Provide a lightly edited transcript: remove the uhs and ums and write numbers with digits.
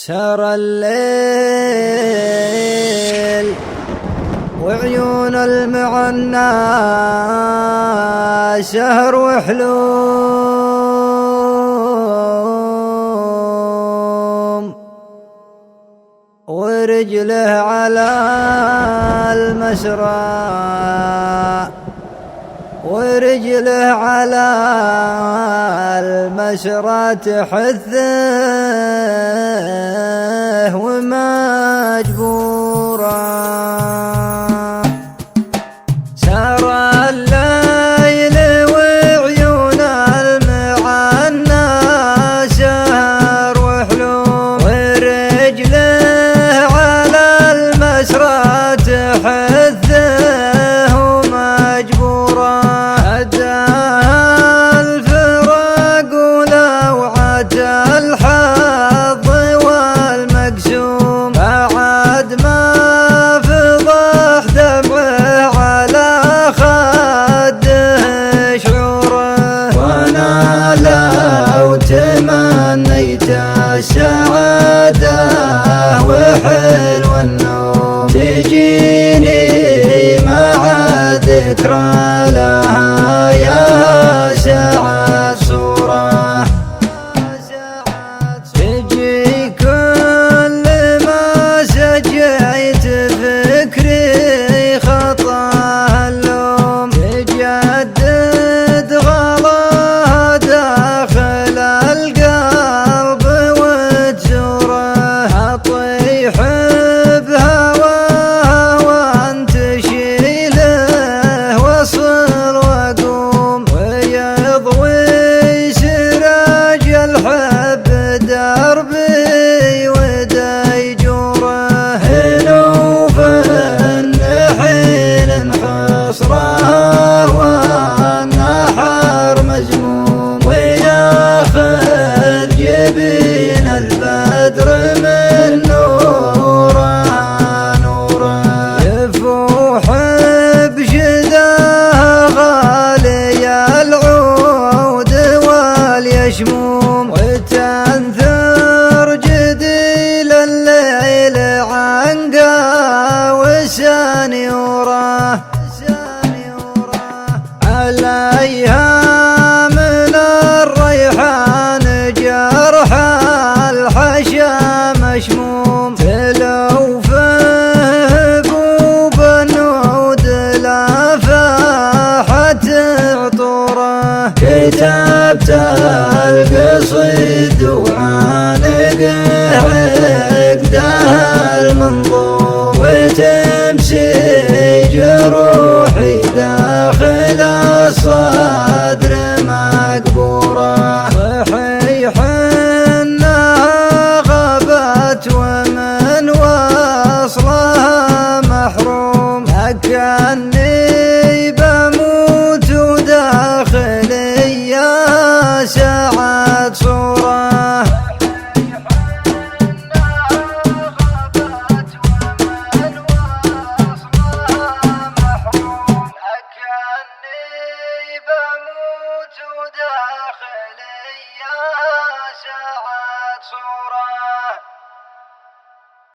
سار الليل وعيون المعنى سهر وحلوم، ورجله على المسرى ورجله على المسرى تحثه ومجبورا. سار الليل وعيون المعنى سهر وحلوم، ورجله على المسرى تحثه ومجبورا. الفراق ولوعة الحظ والمقسوم، بعد ما فضح دمعه على خده شعوره. وانا لو تمنيت السعادة وحلو النوم تجيني مع ذكرى لها يا سعد صورة، تجي كل ما سجيت فكري خطا اللوم، تجدد غلاها داخل القلب وتزوره. اطيح بهواها وانت شيله وصل وقوم، ويضوي سراج الحب دربي وديجوره. نوف حين حصرها والنحر مزموم، وياخذ جبين البدر من نوره نوره. يفوح بشداه غالي العود واليشموم، وتنثر